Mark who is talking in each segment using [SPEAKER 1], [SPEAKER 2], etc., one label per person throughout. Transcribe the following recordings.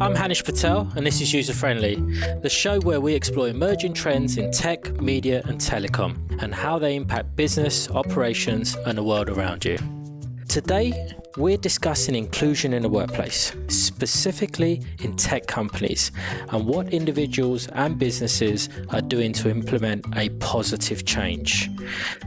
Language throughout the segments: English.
[SPEAKER 1] I'm Hanish Patel, and this is User Friendly, the show where we explore emerging trends in tech, media, and telecom, and how they impact business, operations, and the world around you. Today, we're discussing inclusion in the workplace, specifically in tech companies, and what individuals and businesses are doing to implement a positive change.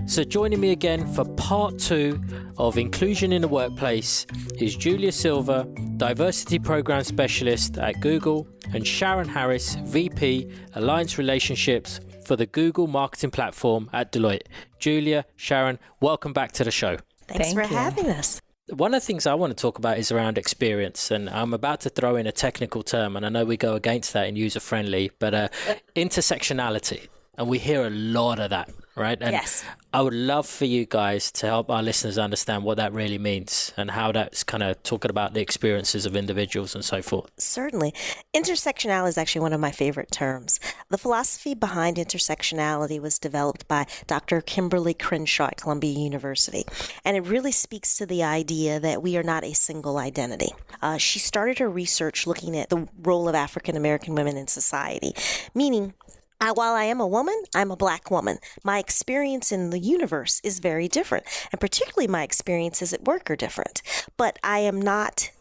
[SPEAKER 1] So joining me again for part 2 of Inclusion in the Workplace is Julia Silva, Diversity Program Specialist at Google, and Sharon Harris, VP, Alliance Relationships for the Google Marketing Platform at Deloitte. Julia, Sharon, welcome back to the show.
[SPEAKER 2] Thanks for having us.
[SPEAKER 1] One of the things I want to talk about is around experience, and I'm about to throw in a technical term, and I know we go against that in user-friendly, but intersectionality, and we hear a lot of that, right? And
[SPEAKER 2] yes.
[SPEAKER 1] I would love for you guys to help our listeners understand what that really means and how that's kind of talking about the experiences of individuals and so forth.
[SPEAKER 2] Certainly. Intersectionality is actually one of my favorite terms. The philosophy behind intersectionality was developed by Dr. Kimberly Crenshaw at Columbia University, and it really speaks to the idea that we are not a single identity. She started her research looking at the role of African American women in society, meaning while I am a woman, I'm a Black woman. My experience in the universe is very different, and particularly my experiences at work are different. But I am not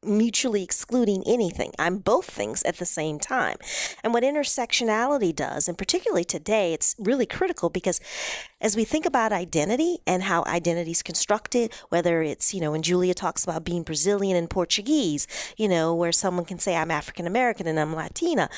[SPEAKER 2] mutually excluding anything. I'm both things at the same time. And what intersectionality does, and particularly today, it's really critical because as we think about identity and how identity is constructed, whether it's, when Julia talks about being Brazilian and Portuguese, where someone can say I'm African American and I'm Latina,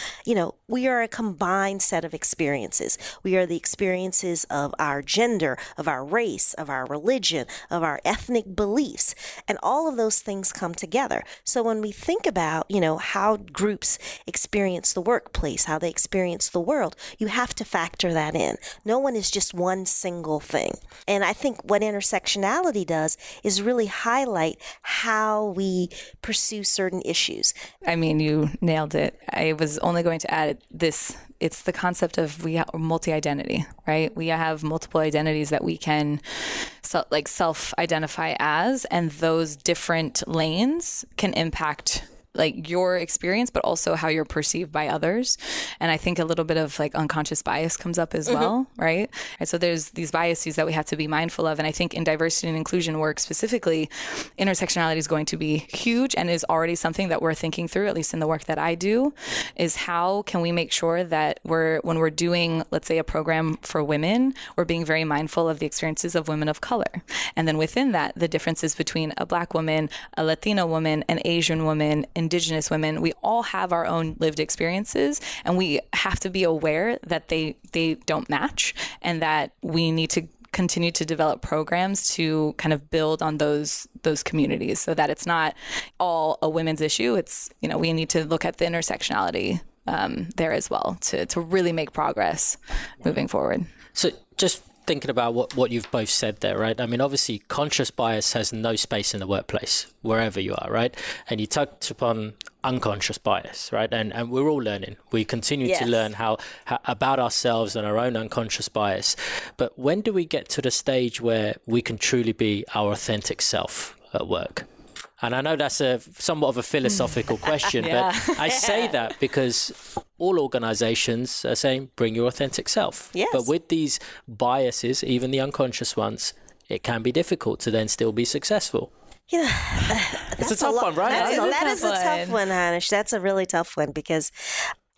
[SPEAKER 2] we are a combined set of experiences. We are the experiences of our gender, of our race, of our religion, of our ethnic beliefs, and all of those things come together. So when we think about, how groups experience the workplace, how they experience the world, you have to factor that in. No one is just one single thing. And I think what intersectionality does is really highlight how we pursue certain issues.
[SPEAKER 3] I mean, you nailed it. I was only going to add this. It's the concept of multi-identity, right? We have multiple identities that we can self-identify as, and those different lanes can impact your experience, but also how you're perceived by others. And I think a little bit of unconscious bias comes up as well, right? And so there's these biases that we have to be mindful of. And I think in diversity and inclusion work specifically, intersectionality is going to be huge and is already something that we're thinking through, at least in the work that I do, is how can we make sure that when we're doing, let's say, a program for women, we're being very mindful of the experiences of women of color. And then within that, the differences between a Black woman, a Latina woman, an Asian woman, Indigenous women, we all have our own lived experiences, and we have to be aware that they don't match, and that we need to continue to develop programs to kind of build on those communities so that it's not all a women's issue. It's, we need to look at the intersectionality there as well to really make progress moving forward.
[SPEAKER 1] So just thinking about what you've both said there, right? I mean, obviously, conscious bias has no space in the workplace, wherever you are, right? And you touched upon unconscious bias, right? And we're all learning. We continue to learn how about ourselves and our own unconscious bias. But when do we get to the stage where we can truly be our authentic self at work? And I know that's somewhat of a philosophical question, but I say that because all organizations are saying, bring your authentic self.
[SPEAKER 2] Yes.
[SPEAKER 1] But with these biases, even the unconscious ones, it can be difficult to then still be successful. It's a tough one, right?
[SPEAKER 2] That is a tough one, Hanish. That's a really tough one because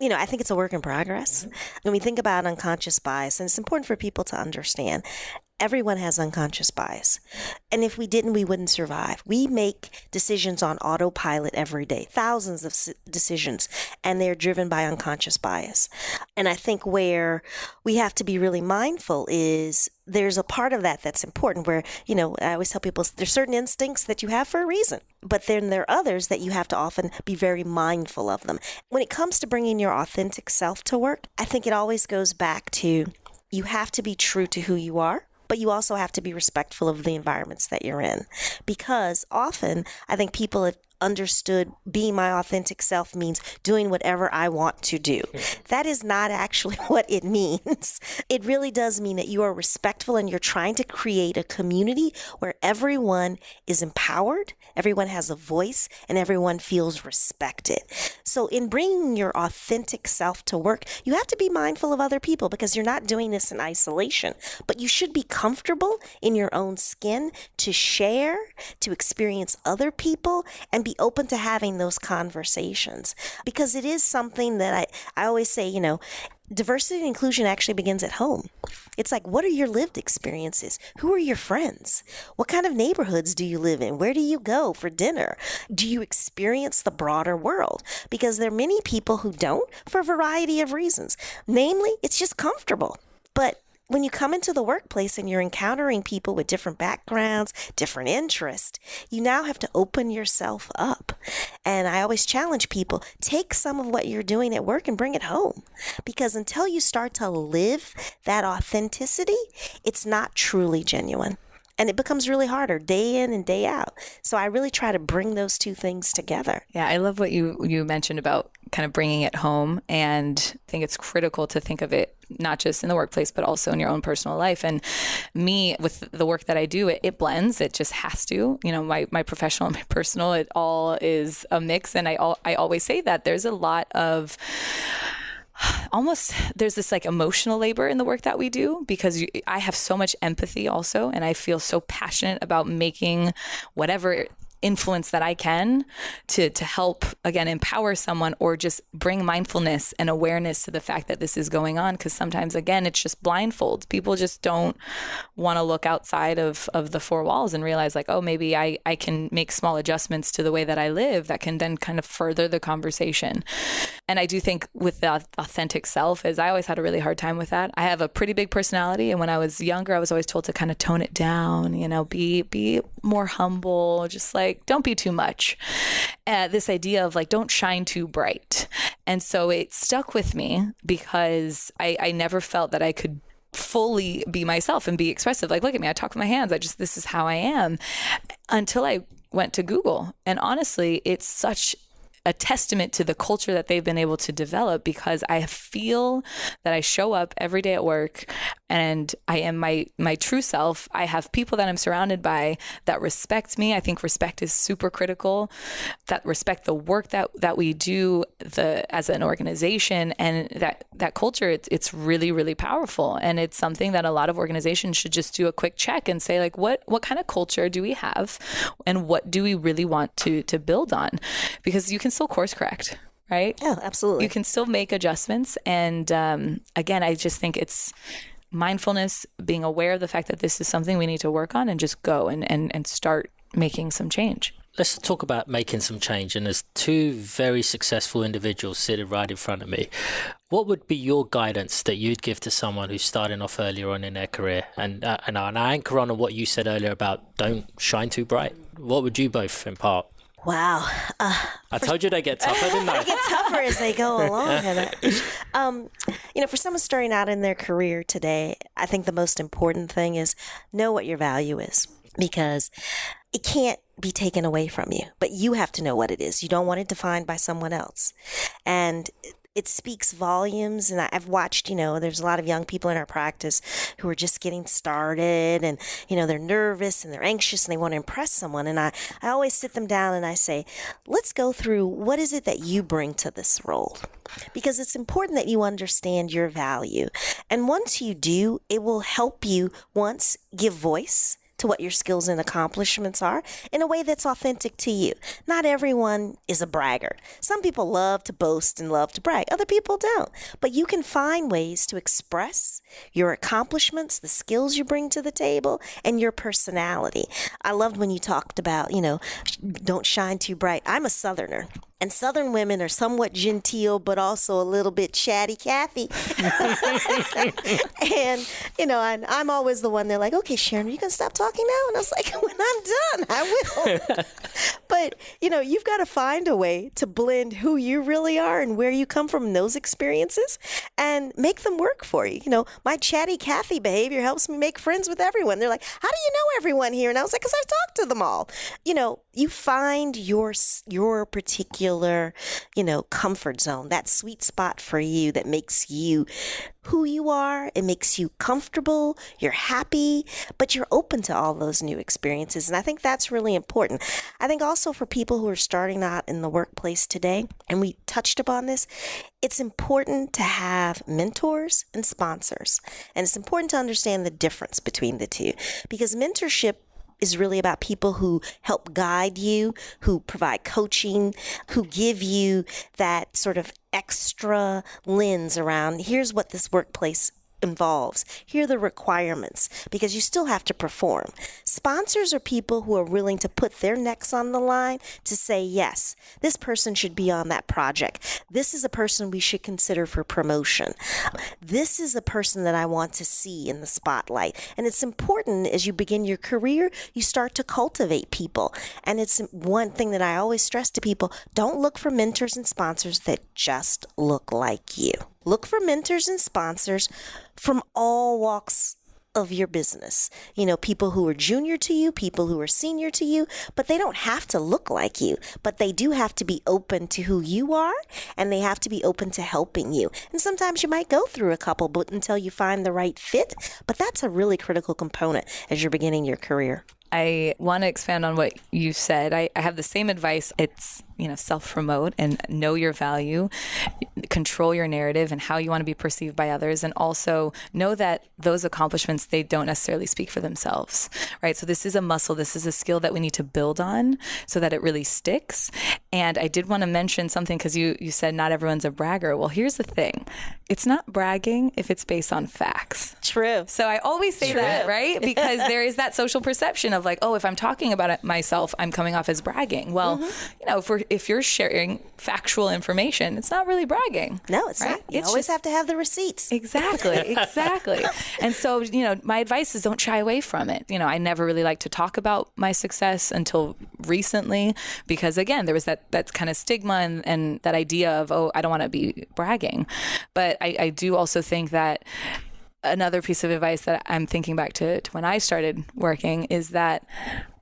[SPEAKER 2] I think it's a work in progress. When we think about unconscious bias, and it's important for people to understand, everyone has unconscious bias. And if we didn't, we wouldn't survive. We make decisions on autopilot every day, thousands of decisions, and they're driven by unconscious bias. And I think where we have to be really mindful is there's a part of that that's important where, I always tell people there's certain instincts that you have for a reason, but then there are others that you have to often be very mindful of them. When it comes to bringing your authentic self to work, I think it always goes back to you have to be true to who you are, but you also have to be respectful of the environments that you're in. Because often, I think people understood being my authentic self means doing whatever I want to do. That is not actually what it means. It really does mean that you are respectful and you're trying to create a community where everyone is empowered, everyone has a voice, and everyone feels respected. So in bringing your authentic self to work, you have to be mindful of other people because you're not doing this in isolation, but you should be comfortable in your own skin to share, to experience other people, and be open to having those conversations. Because it is something that I always say, diversity and inclusion actually begins at home. It's like, what are your lived experiences? Who are your friends? What kind of neighborhoods do you live in? Where do you go for dinner? Do you experience the broader world? Because there are many people who don't for a variety of reasons. Namely, it's just comfortable. But when you come into the workplace and you're encountering people with different backgrounds, different interests, you now have to open yourself up. And I always challenge people, take some of what you're doing at work and bring it home. Because until you start to live that authenticity, it's not truly genuine. And it becomes really harder day in and day out. So I really try to bring those two things together.
[SPEAKER 3] Yeah, I love what you mentioned about kind of bringing it home. And I think it's critical to think of it not just in the workplace, but also in your own personal life. And me, with the work that I do, it blends. It just has to. My professional and my personal, it all is a mix. And I always say that there's a lot of there's this like emotional labor in the work that we do because I have so much empathy also, and I feel so passionate about making whatever influence that I can to help, again, empower someone or just bring mindfulness and awareness to the fact that this is going on. Because sometimes, again, it's just blindfolds. People just don't want to look outside of the four walls and realize like, oh, maybe I can make small adjustments to the way that I live that can then kind of further the conversation. And I do think with the authentic self is I always had a really hard time with that. I have a pretty big personality. And when I was younger, I was always told to kind of tone it down, be more humble, just like, don't be too much. This idea of like, don't shine too bright. And so it stuck with me because I never felt that I could fully be myself and be expressive. Like, look at me, I talk with my hands. This is how I am, until I went to Google. And honestly, it's such a testament to the culture that they've been able to develop, because I feel that I show up every day at work and I am my true self. I have people that I'm surrounded by that respect me. I think respect is super critical, that respect the work that we do as an organization, and that culture, it's really, really powerful. And it's something that a lot of organizations should just do a quick check and say like, what kind of culture do we have and what do we really want to build on? Because you can still course correct, right?
[SPEAKER 2] Oh, absolutely.
[SPEAKER 3] You can still make adjustments. And again, I just think it's mindfulness, being aware of the fact that this is something we need to work on and just go and start making some change.
[SPEAKER 1] Let's talk about making some change. And there's two very successful individuals sitting right in front of me. What would be your guidance that you'd give to someone who's starting off earlier on in their career? And I anchor on what you said earlier about don't shine too bright. What would you both impart?
[SPEAKER 2] Wow.
[SPEAKER 1] I told you they get tougher, didn't I?
[SPEAKER 2] They get tougher as they go along. For someone starting out in their career today, I think the most important thing is know what your value is, because it can't be taken away from you, but you have to know what it is. You don't want it defined by someone else. And it speaks volumes. And I've watched, there's a lot of young people in our practice who are just getting started and, they're nervous and they're anxious and they want to impress someone. And I always sit them down and I say, let's go through what is it that you bring to this role? Because it's important that you understand your value. And once you do, it will help you give voice to what your skills and accomplishments are in a way that's authentic to you. Not everyone is a braggart. Some people love to boast and love to brag. Other people don't. But you can find ways to express your accomplishments, the skills you bring to the table, and your personality. I loved when you talked about, don't shine too bright. I'm a Southerner. And Southern women are somewhat genteel, but also a little bit chatty Cathy. And, and I'm always the one they're like, okay, Sharon, are you going to stop talking now? And I was like, when I'm done, I will. But, you've got to find a way to blend who you really are and where you come from in those experiences and make them work for you. My chatty Cathy behavior helps me make friends with everyone. They're like, how do you know everyone here? And I was like, because I've talked to them all. You find your particular, comfort zone, that sweet spot for you that makes you who you are. It makes you comfortable, you're happy, but you're open to all those new experiences. And I think that's really important. I think also for people who are starting out in the workplace today, and we touched upon this, it's important to have mentors and sponsors. And it's important to understand the difference between the two, because mentorship is really about people who help guide you, who provide coaching, who give you that sort of extra lens around here's what this workplace involves. Here are the requirements, because you still have to perform. Sponsors are people who are willing to put their necks on the line to say, yes, this person should be on that project. This is a person we should consider for promotion. This is a person that I want to see in the spotlight. And it's important as you begin your career, you start to cultivate people. And it's one thing that I always stress to people, don't look for mentors and sponsors that just look like you. Look for mentors and sponsors from all walks of your business. People who are junior to you, people who are senior to you, but they don't have to look like you, but they do have to be open to who you are, and they have to be open to helping you. And sometimes you might go through a couple until you find the right fit, but that's a really critical component as you're beginning your career.
[SPEAKER 3] I want to expand on what you said. I have the same advice. It's, self-promote and know your value, control your narrative and how you want to be perceived by others. And also know that those accomplishments, they don't necessarily speak for themselves, right? So this is a muscle. This is a skill that we need to build on so that it really sticks. And I did want to mention something because you said not everyone's a bragger. Well, here's the thing. It's not bragging if it's based on facts.
[SPEAKER 2] True.
[SPEAKER 3] So I always say that, right? Because there is that social perception of like, oh, if I'm talking about it myself, I'm coming off as bragging. Well, if you're sharing factual information, it's not really bragging.
[SPEAKER 2] No, it's
[SPEAKER 3] right?
[SPEAKER 2] not. You always have to have the receipts.
[SPEAKER 3] Exactly. And so, my advice is don't shy away from it. I never really liked to talk about my success until recently, because again, there was that kind of stigma and that idea of, oh, I don't want to be bragging. But I do also think that another piece of advice that I'm thinking back to when I started working is that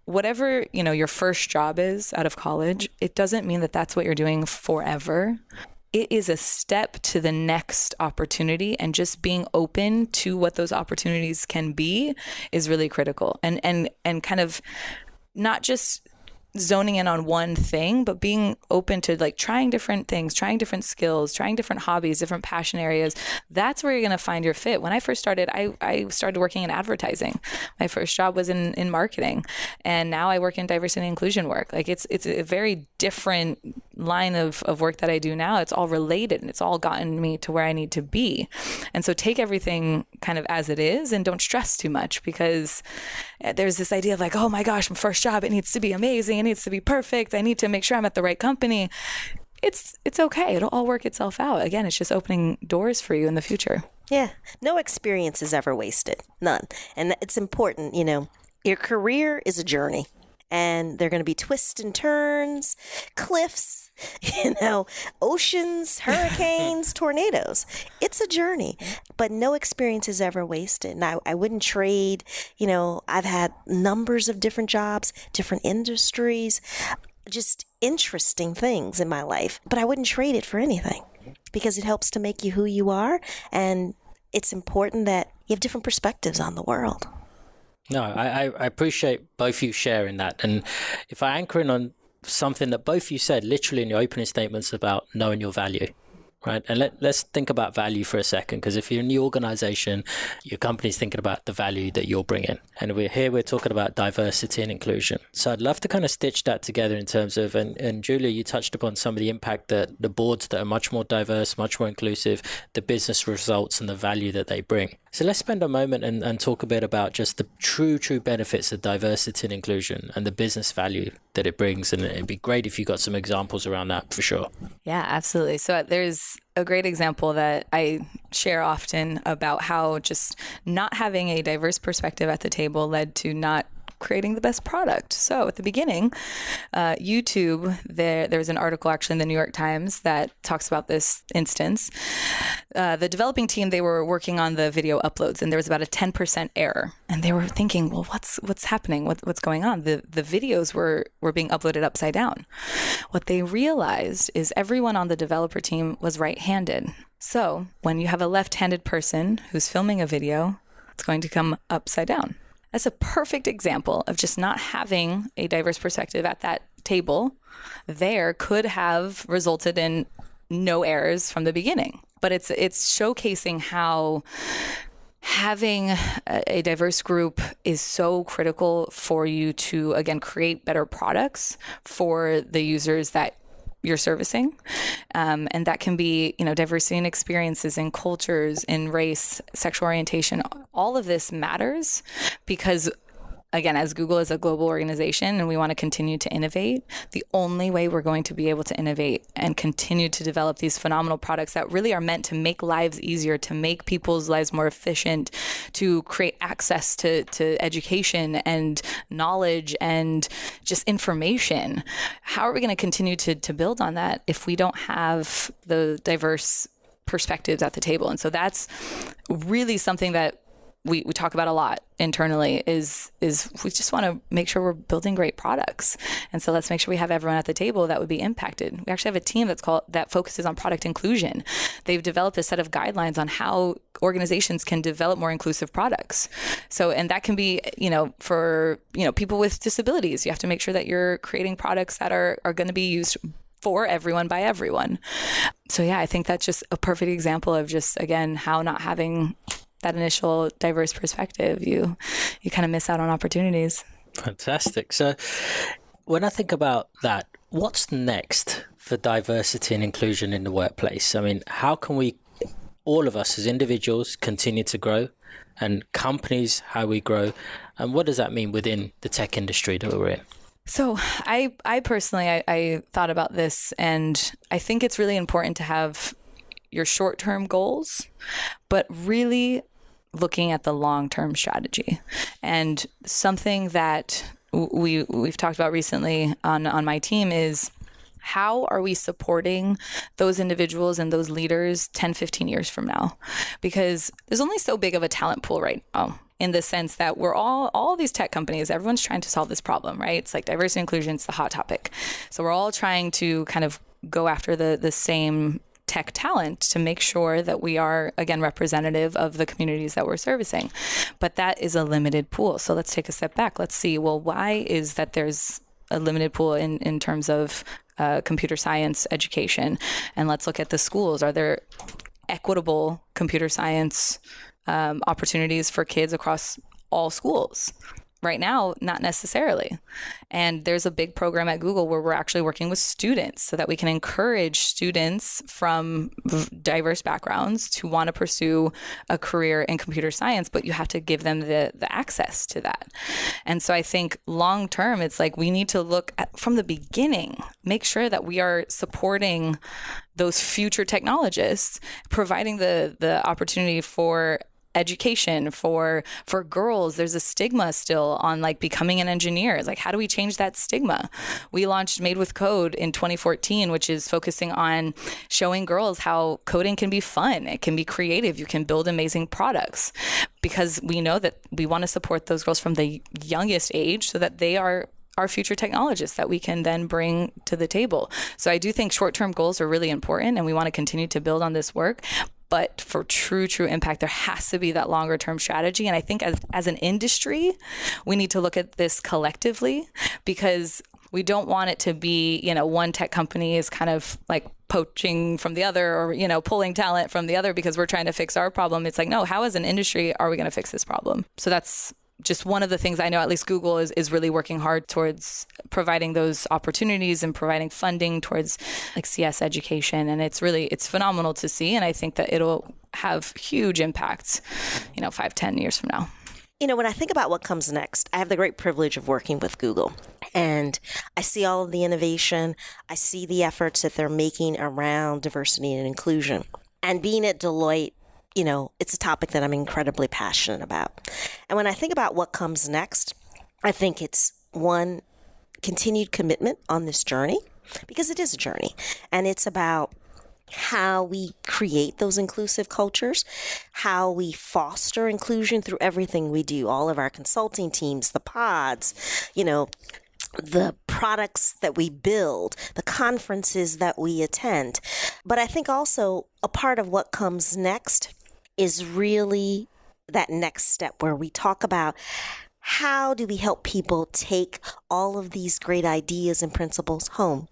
[SPEAKER 3] whatever, your first job is out of college, it doesn't mean that that's what you're doing forever. It is a step to the next opportunity, and just being open to what those opportunities can be is really critical. And kind of not just zoning in on one thing, but being open to like trying different things, trying different skills, trying different hobbies, different passion areas. That's where you're going to find your fit. When I first started, I started working in advertising. My first job was in marketing, and now I work in diversity and inclusion work. Like it's a very different line of work that I do now. It's all related, and it's all gotten me to where I need to be. And so take everything kind of as it is and don't stress too much, because there's this idea of like, oh my gosh, my first job, it needs to be amazing. It needs to be perfect. I need to make sure I'm at the right company. It's okay. It'll all work itself out. Again, it's just opening doors for you in the future.
[SPEAKER 2] Yeah. No experience is ever wasted. None. And it's important, your career is a journey. And there are going to be twists and turns, cliffs, oceans, hurricanes, tornadoes. It's a journey, but no experience is ever wasted. And I wouldn't trade, I've had numbers of different jobs, different industries, just interesting things in my life, but I wouldn't trade it for anything, because it helps to make you who you are. And it's important that you have different perspectives on the world.
[SPEAKER 1] No, I appreciate both you sharing that. And if I anchor in on something that both you said literally in your opening statements about knowing your value, right? And let's think about value for a second, because if you're a new organization, your company's thinking about the value that you're bringing. And we're talking about diversity and inclusion. So I'd love to kind of stitch that together in terms of, and Julia, you touched upon some of the impact that the boards that are much more diverse, much more inclusive, the business results and the value that they bring. So let's spend a moment and talk a bit about just the true benefits of diversity and inclusion and the business value that it brings. And it'd be great if you got some examples around that for sure.
[SPEAKER 3] Yeah, absolutely. So there's a great example that I share often about how just not having a diverse perspective at the table led to not creating the best product. So at the beginning, YouTube, there's an article actually in the New York Times that talks about this instance. The developing team, they were working on the video uploads, and there was about a 10% error. And they were thinking, well, what's happening? What's going on? The videos were being uploaded upside down. What they realized is everyone on the developer team was right-handed. So when you have a left-handed person who's filming a video, it's going to come upside down. That's a perfect example of just not having a diverse perspective at that table. There could have resulted in no errors from the beginning. But it's showcasing how having a diverse group is so critical for you to, again, create better products for the users that you're servicing. And that can be, diversity in experiences, in cultures, in race, sexual orientation. All of this matters because, again, as Google is a global organization and we want to continue to innovate, the only way we're going to be able to innovate and continue to develop these phenomenal products that really are meant to make lives easier, to make people's lives more efficient, to create access to education and knowledge and just information. How are we going to continue to build on that if we don't have the diverse perspectives at the table? And so that's really something that we talk about a lot internally is we just want to make sure we're building great products. And so let's make sure we have everyone at the table that would be impacted. We actually have a team that focuses on product inclusion. They've developed a set of guidelines on how organizations can develop more inclusive products. So, and that can be, for, people with disabilities. You have to make sure that you're creating products that are going to be used for everyone by everyone. So yeah, I think that's just a perfect example of just, again, how not having that initial diverse perspective, you kind of miss out on opportunities.
[SPEAKER 1] Fantastic. So when I think about that, what's next for diversity and inclusion in the workplace? I mean, how can we, all of us as individuals, continue to grow, and companies, how we grow, and what does that mean within the tech industry that we're in?
[SPEAKER 3] So I personally, I thought about this, and I think it's really important to have your short-term goals, but really looking at the long-term strategy. And something that we've talked about recently on my team is, how are we supporting those individuals and those leaders 10, 15 years from now? Because there's only so big of a talent pool right now, in the sense that we're all these tech companies, everyone's trying to solve this problem, right? It's like diversity and inclusion, it's the hot topic. So we're all trying to kind of go after the same tech talent to make sure that we are, again, representative of the communities that we're servicing. But that is a limited pool. So let's take a step back. Let's see, well, why is that there's a limited pool in terms of computer science education? And let's look at the schools. Are there equitable computer science opportunities for kids across all schools? Right now, not necessarily. And there's a big program at Google where we're actually working with students so that we can encourage students from diverse backgrounds to want to pursue a career in computer science, but you have to give them the access to that. And so I think long term, it's like we need to look at, from the beginning, make sure that we are supporting those future technologists, providing the opportunity for education for girls. There's a stigma still on like becoming an engineer. It's like, how do we change that stigma? We launched Made with Code in 2014, which is focusing on showing girls how coding can be fun. It can be creative. You can build amazing products, because we know that we want to support those girls from the youngest age so that they are our future technologists that we can then bring to the table. So I do think short-term goals are really important, and we want to continue to build on this work. But for true impact, there has to be that longer term strategy. And I think as an industry, we need to look at this collectively, because we don't want it to be, one tech company is kind of like poaching from the other, or, pulling talent from the other because we're trying to fix our problem. It's like, no, how as an industry are we going to fix this problem? So that's just one of the things I know at least Google is really working hard towards providing those opportunities and providing funding towards like CS education. And it's phenomenal to see. And I think that it'll have huge impacts, 5-10 years from now.
[SPEAKER 2] When I think about what comes next, I have the great privilege of working with Google, and I see all of the innovation. I see the efforts that they're making around diversity and inclusion. And being at Deloitte, it's a topic that I'm incredibly passionate about. And when I think about what comes next, I think it's one, continued commitment on this journey, because it is a journey, and it's about how we create those inclusive cultures, how we foster inclusion through everything we do, all of our consulting teams, the pods, the products that we build, the conferences that we attend. But I think also a part of what comes next is really that next step where we talk about how do we help people take all of these great ideas and principles home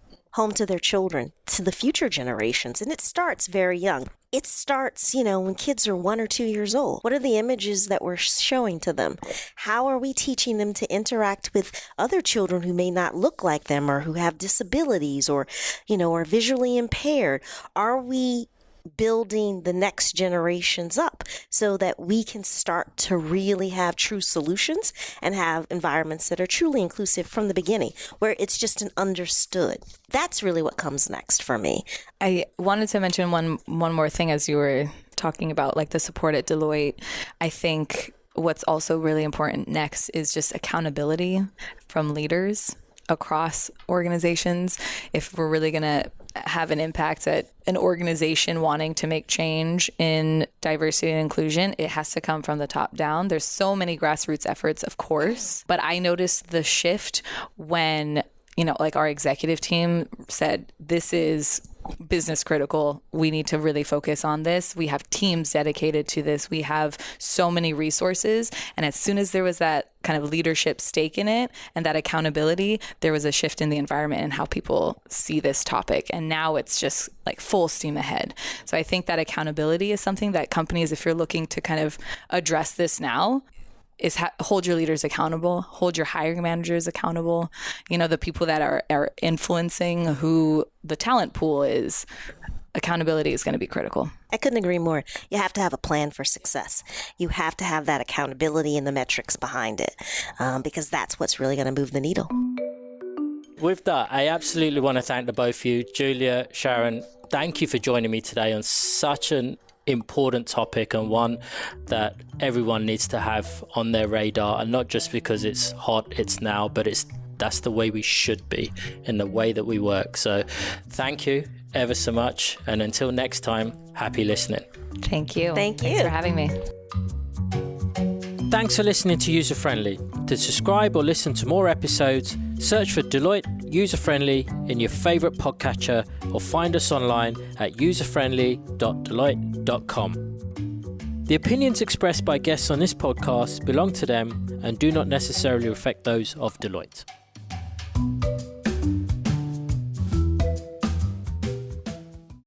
[SPEAKER 2] to their children, to the future generations. And it starts very young. It starts, when kids are 1 or 2 years old. What are the images that we're showing to them? How are we teaching them to interact with other children who may not look like them, or who have disabilities, or, are visually impaired? Are we building the next generations up so that we can start to really have true solutions and have environments that are truly inclusive from the beginning, where it's just an understood? That's really what comes next for me.
[SPEAKER 3] I wanted to mention one more thing as you were talking about like the support at Deloitte. I think what's also really important next is just accountability from leaders across organizations. If we're really going to have an impact at an organization wanting to make change in diversity and inclusion, it has to come from the top down. There's so many grassroots efforts, of course, but I noticed the shift when, like our executive team said, this is business critical. We need to really focus on this. We have teams dedicated to this. We have so many resources. And as soon as there was that kind of leadership stake in it and that accountability, there was a shift in the environment and how people see this topic. And now it's just like full steam ahead. So I think that accountability is something that companies, if you're looking to kind of address this now, is hold your leaders accountable, hold your hiring managers accountable, the people that are influencing who the talent pool is. Accountability is going to be critical.
[SPEAKER 2] I couldn't agree more. You have to have a plan for success. You have to have that accountability and the metrics behind it, because that's what's really going to move the needle.
[SPEAKER 1] With that, I absolutely want to thank the both of you. Julia, Sharon, thank you for joining me today on such an important topic, and one that everyone needs to have on their radar, and not just because it's hot, it's now, but that's the way we should be in the way that we work. So thank you ever so much, and until next time, happy listening.
[SPEAKER 3] Thank you.
[SPEAKER 2] Thanks
[SPEAKER 3] for having me.
[SPEAKER 1] Thanks for listening to User Friendly. To subscribe or listen to more episodes, search for Deloitte User Friendly in your favourite podcatcher, or find us online at userfriendly.deloitte.com. The opinions expressed by guests on this podcast belong to them and do not necessarily reflect those of Deloitte.